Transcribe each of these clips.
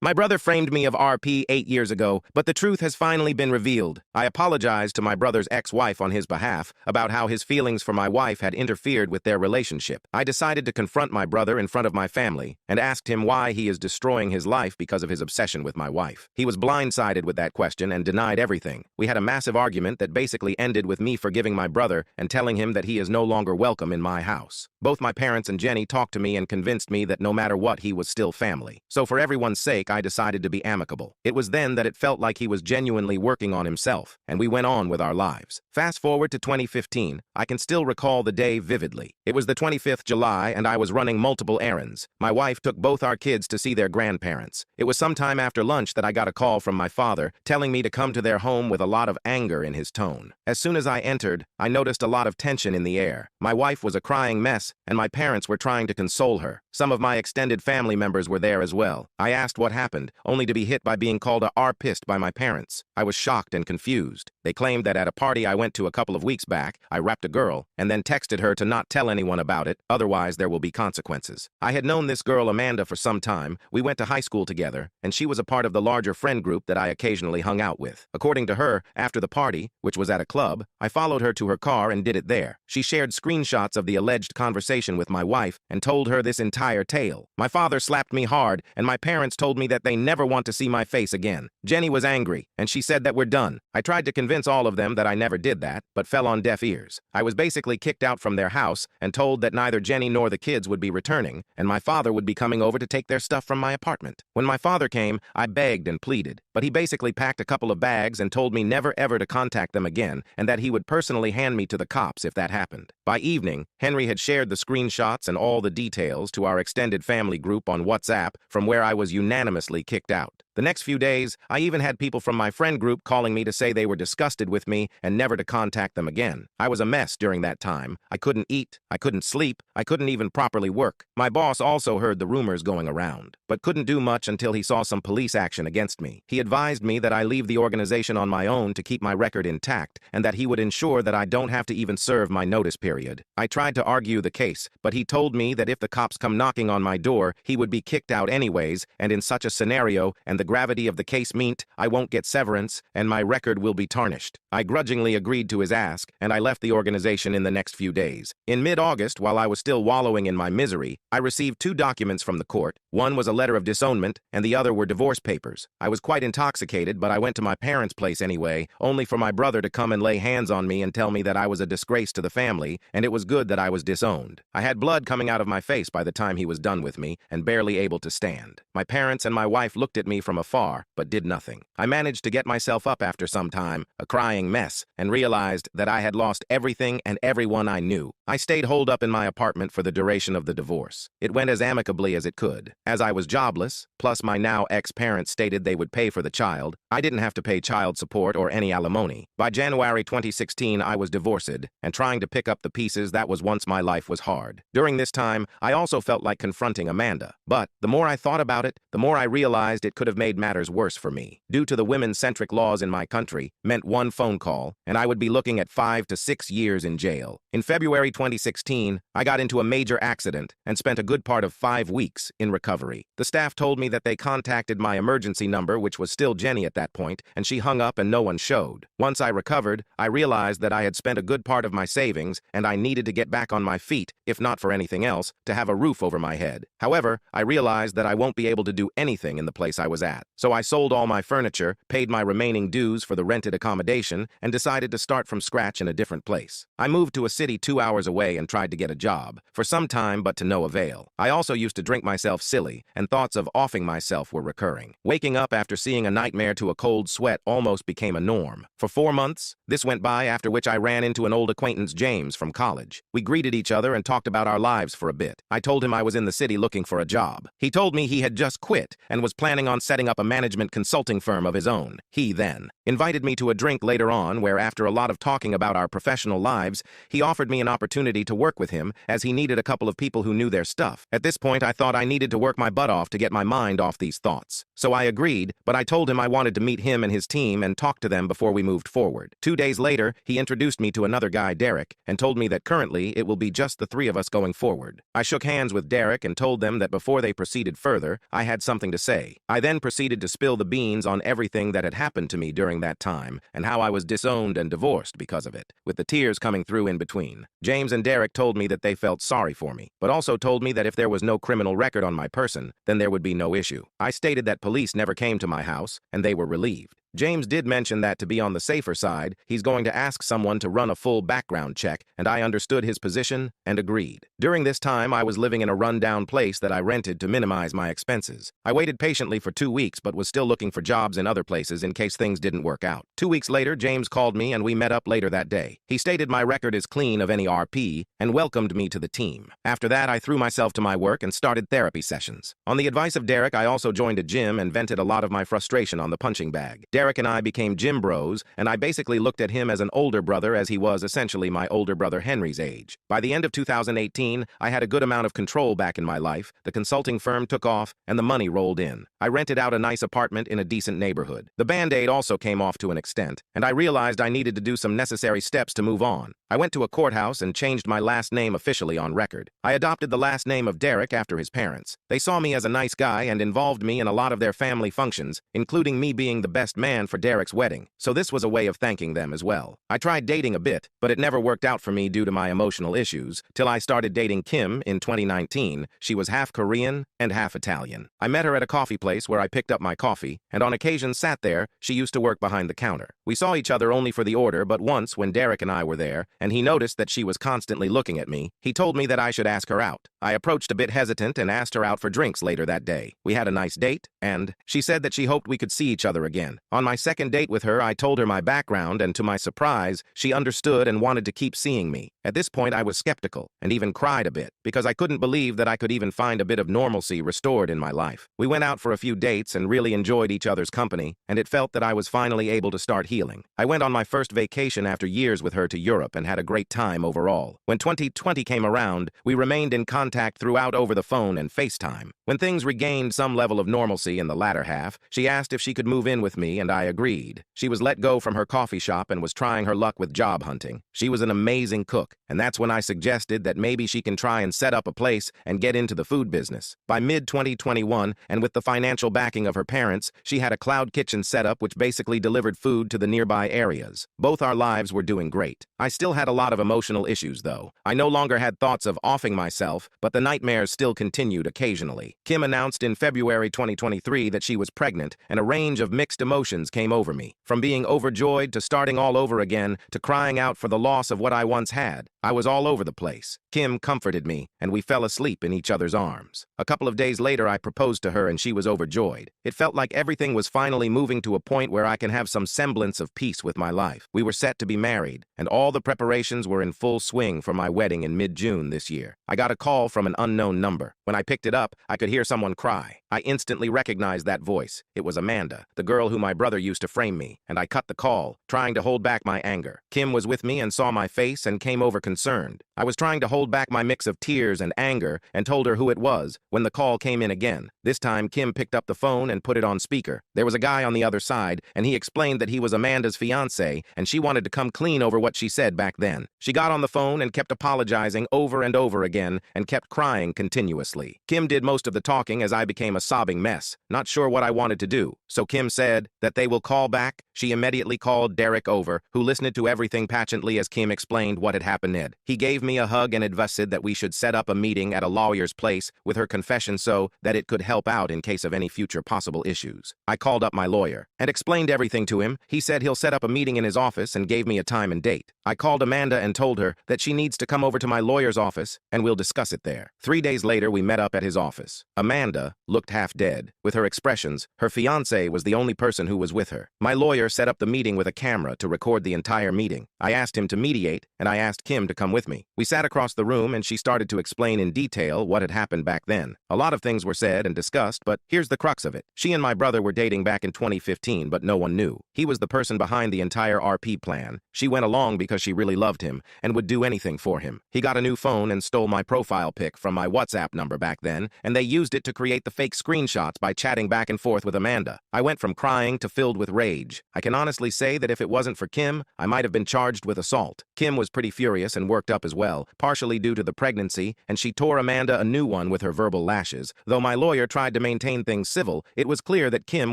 My brother framed me of RP 8 years ago, but the truth has finally been revealed. I apologized to my brother's ex-wife on his behalf about how his feelings for my wife had interfered with their relationship. I decided to confront my brother in front of my family and asked him why he is destroying his life because of his obsession with my wife. He was blindsided with that question and denied everything. We had a massive argument that basically ended with me forgiving my brother and telling him that he is no longer welcome in my house. Both my parents and Jenny talked to me and convinced me that no matter what, he was still family. So for everyone's sake, I decided to be amicable. It was then that it felt like he was genuinely working on himself, and we went on with our lives. Fast forward to 2015, I can still recall the day vividly. It was the 25th July, and I was running multiple errands. My wife took both our kids to see their grandparents. It was sometime after lunch that I got a call from my father, telling me to come to their home with a lot of anger in his tone. As soon as I entered, I noticed a lot of tension in the air. My wife was a crying mess, and my parents were trying to console her. Some of my extended family members were there as well. I asked what happened, only to be hit by being called a R-pissed by my parents. I was shocked and confused. They claimed that at a party I went to a couple of weeks back, I rapped a girl, and then texted her to not tell anyone about it, otherwise there will be consequences. I had known this girl Amanda for some time. We went to high school together, and she was a part of the larger friend group that I occasionally hung out with. According to her, after the party, which was at a club, I followed her to her car and did it there. She shared screenshots of the alleged conversation with my wife and told her this entire tale. My father slapped me hard, and my parents told me that they never want to see my face again. Jenny was angry, and she said that we're done. I tried to convince all of them that I never did that, but fell on deaf ears. I was basically kicked out from their house and told that neither Jenny nor the kids would be returning, and my father would be coming over to take their stuff from my apartment. When my father came, I begged and pleaded, but he basically packed a couple of bags and told me never ever to contact them again, and that he would personally hand me to the cops if that happened. By evening, Henry had shared the screenshots and all the details to our extended family group on WhatsApp, from where I was unanimously kicked out. The next few days, I even had people from my friend group calling me to say they were disgusted with me and never to contact them again. I was a mess during that time. I couldn't eat, I couldn't sleep, I couldn't even properly work. My boss also heard the rumors going around, but couldn't do much until he saw some police action against me. He advised me that I leave the organization on my own to keep my record intact, and that he would ensure that I don't have to even serve my notice period. I tried to argue the case, but he told me that if the cops come knocking on my door, he would be kicked out anyways, and in such a scenario, and the gravity of the case meant I won't get severance, and my record will be tarnished. I grudgingly agreed to his ask, and I left the organization in the next few days. In mid-August, while I was still wallowing in my misery, I received 2 documents from the court. One was a letter of disownment, and the other were divorce papers. I was quite intoxicated, but I went to my parents' place anyway, only for my brother to come and lay hands on me and tell me that I was a disgrace to the family, and it was good that I was disowned. I had blood coming out of my face by the time he was done with me, and barely able to stand. My parents and my wife looked at me from afar, but did nothing. I managed to get myself up after some time, a crying mess, and realized that I had lost everything and everyone I knew. I stayed holed up in my apartment for the duration of the divorce. It went as amicably as it could. As I was jobless, plus my now ex-parents stated they would pay for the child, I didn't have to pay child support or any alimony. By January 2016, I was divorced, and trying to pick up the pieces that was once my life was hard. During this time, I also felt like confronting Amanda. But the more I thought about it, the more I realized it could have made matters worse for me. Due to the women-centric laws in my country, meant one phone call, and I would be looking at 5 to 6 years in jail. In February 2016, I got into a major accident and spent a good part of 5 weeks in recovery. The staff told me that they contacted my emergency number, which was still Jenny at that point, and she hung up and no one showed. Once I recovered, I realized that I had spent a good part of my savings and I needed to get back on my feet, if not for anything else, to have a roof over my head. However, I realized that I won't be able to do anything in the place I was at. So I sold all my furniture, paid my remaining dues for the rented accommodation, and decided to start from scratch in a different place. I moved to a city 2 hours away and tried to get a job, for some time but to no avail. I also used to drink myself silly, and thoughts of offing myself were recurring. Waking up after seeing a nightmare to a cold sweat almost became a norm. For 4 months, this went by, after which I ran into an old acquaintance, James, from college. We greeted each other and talked about our lives for a bit. I told him I was in the city looking for a job. He told me he had just quit and was planning on setting up a management consulting firm of his own. He then invited me to a drink later on, where after a lot of talking about our professional lives, he offered me an opportunity to work with him, as he needed a couple of people who knew their stuff. At this point, I thought I needed to work my butt off to get my mind off these thoughts. So I agreed, but I told him I wanted to meet him and his team and talk to them before we moved forward. 2 days later, he introduced me to another guy, Derek, and told me that currently it will be just the 3 of us going forward. I shook hands with Derek and told them that before they proceeded further, I had something to say. I then proceeded to spill the beans on everything that had happened to me during that time and how I was disowned and divorced because of it, with the tears coming through in between. James and Derek told me that they felt sorry for me, but also told me that if there was no criminal record on my person, then there would be no issue. I stated that police never came to my house, and they were relieved. James did mention that to be on the safer side, he's going to ask someone to run a full background check, and I understood his position and agreed. During this time, I was living in a run-down place that I rented to minimize my expenses. I waited patiently for 2 weeks, but was still looking for jobs in other places in case things didn't work out. 2 weeks later, James called me and we met up later that day. He stated my record is clean of any RP and welcomed me to the team. After that, I threw myself to my work and started therapy sessions. On the advice of Derek, I also joined a gym and vented a lot of my frustration on the punching bag. Derek and I became gym bros, and I basically looked at him as an older brother as he was essentially my older brother Henry's age. By the end of 2018, I had a good amount of control back in my life, the consulting firm took off, and the money rolled in. I rented out a nice apartment in a decent neighborhood. The Band-Aid also came off to an extent, and I realized I needed to do some necessary steps to move on. I went to a courthouse and changed my last name officially on record. I adopted the last name of Derek after his parents. They saw me as a nice guy and involved me in a lot of their family functions, including me being the best man for Derek's wedding, so this was a way of thanking them as well. I tried dating a bit, but it never worked out for me due to my emotional issues, till I started dating Kim in 2019. She was half Korean and half Italian. I met her at a coffee place where I picked up my coffee, and on occasion sat there. She used to work behind the counter. We saw each other only for the order, but once when Derek and I were there, and he noticed that she was constantly looking at me, he told me that I should ask her out. I approached a bit hesitant and asked her out for drinks later that day. We had a nice date, and she said that she hoped we could see each other again. On my second date with her, I told her my background, and to my surprise, she understood and wanted to keep seeing me. At this point, I was skeptical, and even cried a bit, because I couldn't believe that I could even find a bit of normalcy restored in my life. We went out for a few dates and really enjoyed each other's company, and it felt that I was finally able to start healing. I went on my first vacation after years with her to Europe and had a great time overall. When 2020 came around, we remained in contact throughout over the phone and FaceTime. When things regained some level of normalcy in the latter half, she asked if she could move in with me, and I agreed. She was let go from her coffee shop and was trying her luck with job hunting. She was an amazing cook, and that's when I suggested that maybe she can try and set up a place and get into the food business. By mid-2021, and with the financial backing of her parents, she had a cloud kitchen setup which basically delivered food to the nearby areas. Both our lives were doing great. I still had a lot of emotional issues, though. I no longer had thoughts of offing myself, but the nightmares still continued occasionally. Kim announced in February 2023 that she was pregnant, and a range of mixed emotions came over me. From being overjoyed to starting all over again to crying out for the loss of what I once had. I was all over the place. Kim comforted me, and we fell asleep in each other's arms. A couple of days later, I proposed to her, and she was overjoyed. It felt like everything was finally moving to a point where I can have some semblance of peace with my life. We were set to be married, and all the preparations were in full swing for my wedding in mid-June this year. I got a call from an unknown number. When I picked it up, I could hear someone cry. I instantly recognized that voice. It was Amanda, the girl who my brother used to frame me, and I cut the call, trying to hold back my anger. Kim was with me and saw my face and came over concerned. I was trying to hold back my mix of tears and anger and told her who it was when the call came in again. This time, Kim picked up the phone and put it on speaker. There was a guy on the other side, and he explained that he was Amanda's fiancé, and she wanted to come clean over what she said back then. She got on the phone and kept apologizing over and over again and kept crying continuously. Kim did most of the talking as I became a sobbing mess, not sure what I wanted to do. So Kim said that they will call back. She immediately called Derek over, who listened to everything patiently as Kim explained what had happened. He gave me a hug and advised that we should set up a meeting at a lawyer's place with her confession so that it could help out in case of any future possible issues. I called up my lawyer and explained everything to him. He said he'll set up a meeting in his office and gave me a time and date. I called Amanda and told her that she needs to come over to my lawyer's office and we'll discuss it there. 3 days later, we met up at his office. Amanda looked half dead. With her expressions, her fiancé was the only person who was with her. My lawyer set up the meeting with a camera to record the entire meeting. I asked him to mediate, and I asked Kim to come with me. We sat across the room and she started to explain in detail what had happened back then. A lot of things were said and discussed, but here's the crux of it. She and my brother were dating back in 2015, but no one knew. He was the person behind the entire RP plan. She went along because she really loved him and would do anything for him. He got a new phone and stole my profile pic from my WhatsApp number back then, and they used it to create the fake screenshots by chatting back and forth with Amanda. I went from crying to filled with rage. I can honestly say that if it wasn't for Kim, I might have been charged with assault. Kim was pretty furious and worked up as well, partially due to the pregnancy, and she tore Amanda a new one with her verbal lashes. Though my lawyer tried to maintain things civil, it was clear that Kim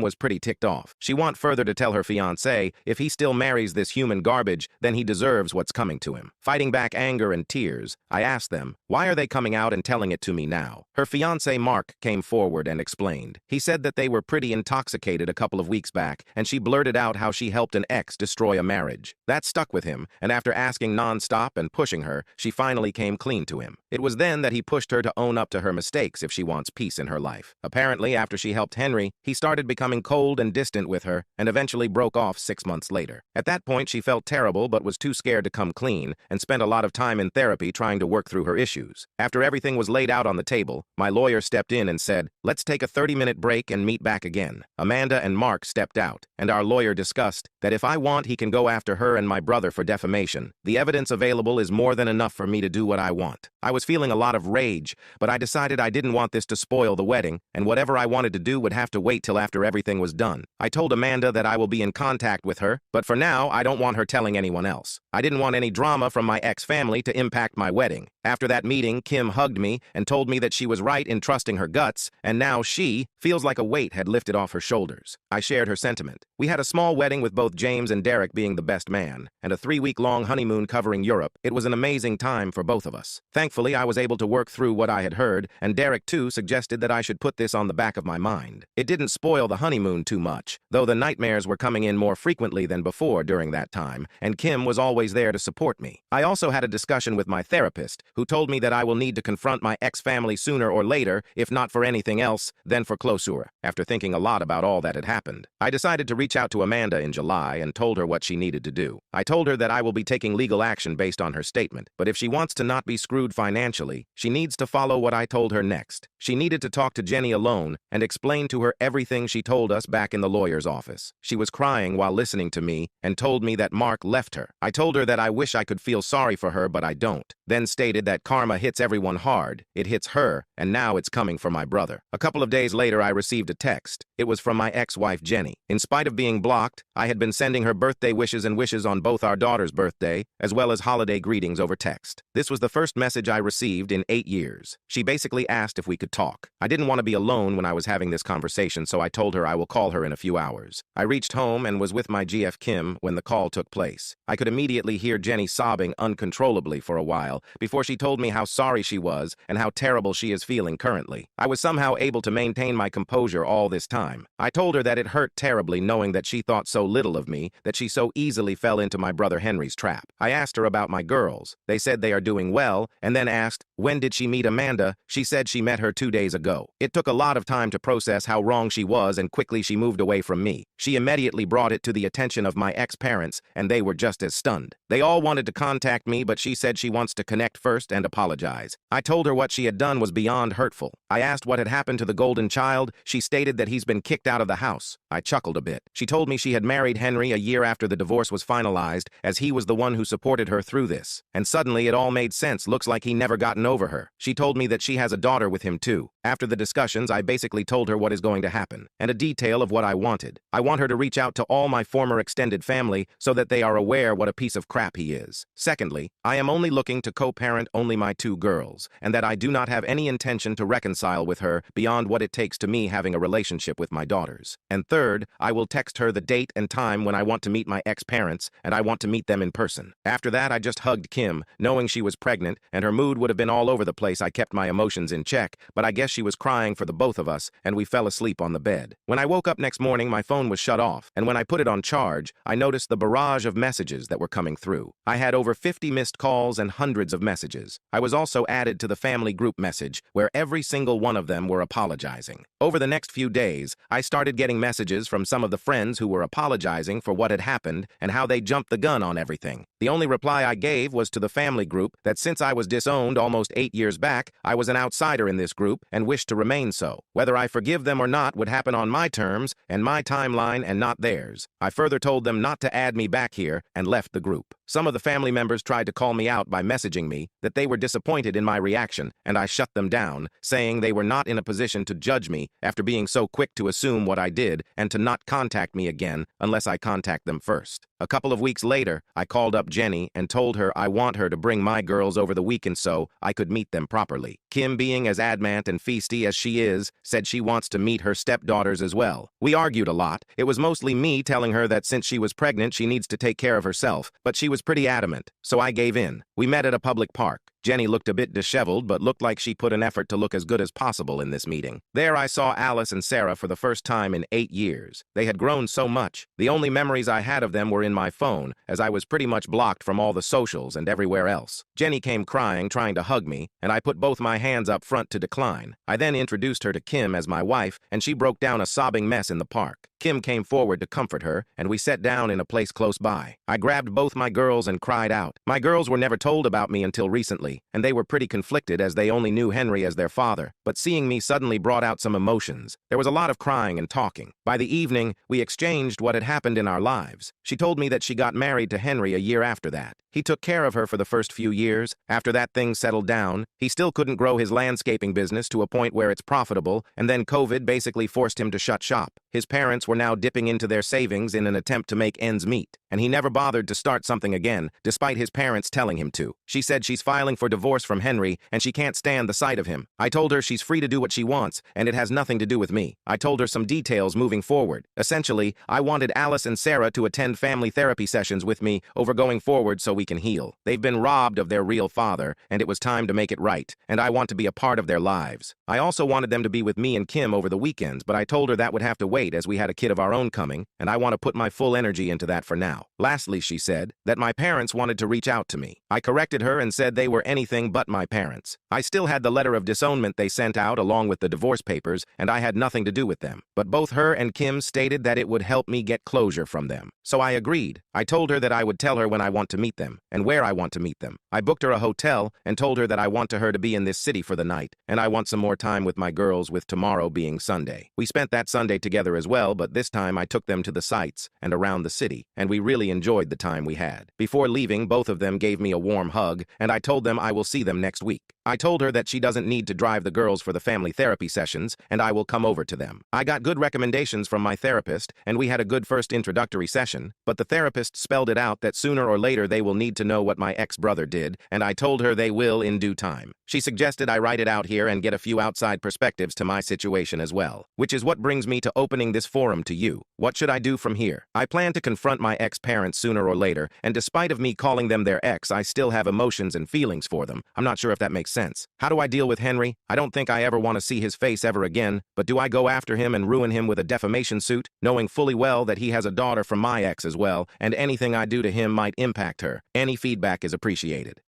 was pretty ticked off. She went further to tell her fiancé if he still marries this human garbage, then he deserves what's coming to him. Fighting back anger and tears, I asked them, why are they coming out and telling it to me now? Her fiancé Mark came forward and explained. He said that they were pretty intoxicated a couple of weeks back, and she blurted out how she helped an ex destroy a marriage. That stuck with him, and after asking non-stop and pushing her, she finally came clean to him. It was then that he pushed her to own up to her mistakes if she wants peace in her life. Apparently, after she helped Henry, he started becoming cold and distant with her, and eventually broke off 6 months later. At that point, she felt terrible but was too scared to come clean, and spent a lot of time in therapy trying to work through her issues. After everything was laid out on the table, my lawyer stepped in and said, let's take a 30-minute break and meet back again. Amanda and Mark stepped out, and our lawyer discussed that if I want, he can go after her and my brother for defamation. The evidence available is more than enough for me to do what I want. I was feeling a lot of rage, but I decided I didn't want this to spoil the wedding, and whatever I wanted to do would have to wait till after everything was done. I told Amanda that I will be in contact with her, but for now, I don't want her telling anyone else. I didn't want any drama from my ex-family to impact my wedding. After that meeting, Kim hugged me and told me that she was right in trusting her guts, and now she feels like a weight had lifted off her shoulders. I shared her sentiment. We had a small wedding with both James and Derek being the best man, and a 3-week-long honeymoon covering Europe. It was an amazing time for both of us. Thankfully, I was able to work through what I had heard, and Derek too suggested that I should put this on the back of my mind. It didn't spoil the honeymoon too much, though the nightmares were coming in more frequently than before during that time, and Kim was always there to support me. I also had a discussion with my therapist, who told me that I will need to confront my ex-family sooner or later, if not for anything else, then for closure. After thinking a lot about all that had happened, I decided to reach out to Amanda in July and told her what she needed to do. I told her that I will be taking legal action based on her statement, but if she wants to not be screwed financially, she needs to follow what I told her next. She needed to talk to Jenny alone and explain to her everything she told us back in the lawyer's office. She was crying while listening to me and told me that Mark left her. I told her that I wish I could feel sorry for her, but I don't. Then stated that karma hits everyone hard. It hits her, and now it's coming for my brother. A couple of days later, I received a text. It was from my ex-wife, Jenny. In spite of being blocked, I had been sending her birthday wishes and wishes on both our daughter's birthday, as well as holiday greetings over text. This was the first message I received in 8 years. She basically asked if we could talk. I didn't want to be alone when I was having this conversation, so I told her I will call her in a few hours. I reached home and was with my GF Kim when the call took place. I could immediately hear Jenny sobbing uncontrollably for a while before she told me how sorry she was and how terrible she is feeling currently. I was somehow able to maintain my composure all this time. I told her that it hurt terribly knowing that she thought so little of me, that she so easily fell into my brother Henry's trap. I asked her about my girls. They said they are doing well, and then asked, when did she meet Amanda? She said she met her 2 days ago. It took a lot of time to process how wrong she was, and quickly she moved away from me. She immediately brought it to the attention of my ex-parents, and they were just as stunned. They all wanted to contact me, but she said she wants to connect first and apologize. I told her what she had done was beyond hurtful. I asked what had happened to the golden child. She stated that he's been kicked out of the house. I chuckled a bit. She told me she had married Henry a year after the divorce was finalized, as he was the one who supported her through this. And suddenly it all made sense. Looks like he never gotten over her. She told me that she has a daughter with him too. After the discussions, I basically told her what is going to happen, and a detail of what I wanted. I want her to reach out to all my former extended family so that they are aware what a piece of crap he is. Secondly, I am only looking to co-parent only my 2 girls, and that I do not have any intention to reconcile with her beyond what it takes to me having a relationship with my daughters. And third, I will text her the date and time when I want to meet my ex-parents, and I want to meet them in person. After that, I just hugged Kim, knowing she was pregnant, and her mood would have been all over the place. I kept my emotions in check, but I guess she was crying for the both of us, and we fell asleep on the bed. When I woke up next morning, my phone was shut off, and when I put it on charge, I noticed the barrage of messages that were coming through. I had over 50 missed calls and hundreds of messages. I was also added to the family group message, where every single one of them were apologizing. Over the next few days, I started getting messages from some of the friends who were apologizing for what had happened and how they jumped the gun on everything. The only reply I gave was to the family group that since I was disowned almost 8 years back, I was an outsider in this group and wished to remain so. Whether I forgive them or not would happen on my terms and my timeline and not theirs. I further told them not to add me back here and left the group. Some of the family members tried to call me out by messaging me that they were disappointed in my reaction, and I shut them down, saying they were not in a position to judge me after being so quick to assume what I did and to not contact me again unless I contact them first. A couple of weeks later, I called up Jenny and told her I want her to bring my girls over the weekend so I could meet them properly. Kim, being as adamant and feisty as she is, said she wants to meet her stepdaughters as well. We argued a lot. It was mostly me telling her that since she was pregnant, she needs to take care of herself, but she was pretty adamant, so I gave in. We met at a public park. Jenny looked a bit disheveled, but looked like she put an effort to look as good as possible in this meeting. There I saw Alice and Sarah for the first time in 8 years. They had grown so much. The only memories I had of them were in my phone, as I was pretty much blocked from all the socials and everywhere else. Jenny came crying, trying to hug me, and I put both my hands up front to decline. I then introduced her to Kim as my wife, and she broke down a sobbing mess in the park. Kim came forward to comfort her, and we sat down in a place close by. I grabbed both my girls and cried out. My girls were never told about me until recently, and they were pretty conflicted as they only knew Henry as their father, but seeing me suddenly brought out some emotions. There was a lot of crying and talking. By the evening, we exchanged what had happened in our lives. She told me that she got married to Henry a year after that. He took care of her for the first few years. After that, things settled down. He still couldn't grow his landscaping business to a point where it's profitable, and then COVID basically forced him to shut shop. His parents were now dipping into their savings in an attempt to make ends meet, and he never bothered to start something again, despite his parents telling him to. She said she's filing for divorce from Henry, and she can't stand the sight of him. I told her she's free to do what she wants, and it has nothing to do with me. I told her some details moving forward. Essentially, I wanted Alice and Sarah to attend family therapy sessions with me over going forward so we can heal. They've been robbed of their real father, and it was time to make it right, and I want to be a part of their lives. I also wanted them to be with me and Kim over the weekends, but I told her that would have to wait as we had a kid of our own coming, and I want to put my full energy into that for now. Lastly, she said that my parents wanted to reach out to me. I corrected her and said they were anything but my parents. I still had the letter of disownment they sent out along with the divorce papers, and I had nothing to do with them. But both her and Kim stated that it would help me get closure from them. So I agreed. I told her that I would tell her when I want to meet them, and where I want to meet them. I booked her a hotel and told her that I want her to be in this city for the night, and I want some more time with my girls, with tomorrow being Sunday. We spent that Sunday together as well, but this time I took them to the sights and around the city, and we really enjoyed the time we had. Before leaving, both of them gave me a warm hug, and I told them I will see them next week. I told her that she doesn't need to drive the girls for the family therapy sessions, and I will come over to them. I got good recommendations from my therapist, and we had a good first introductory session, but the therapist spelled it out that sooner or later they will need to know what my ex-brother did, and I told her they will in due time. She suggested I write it out here and get a few outside perspectives to my situation as well, which is what brings me to opening this forum to you. What should I do from here? I plan to confront my ex-parents sooner or later, and despite of me calling them their ex, I still have emotions and feelings for them. I'm not sure if that makes sense. How do I deal with Henry? I don't think I ever want to see his face ever again, but do I go after him and ruin him with a defamation suit, knowing fully well that he has a daughter from my ex as well, and anything I do to him might impact her? Any feedback is appreciated.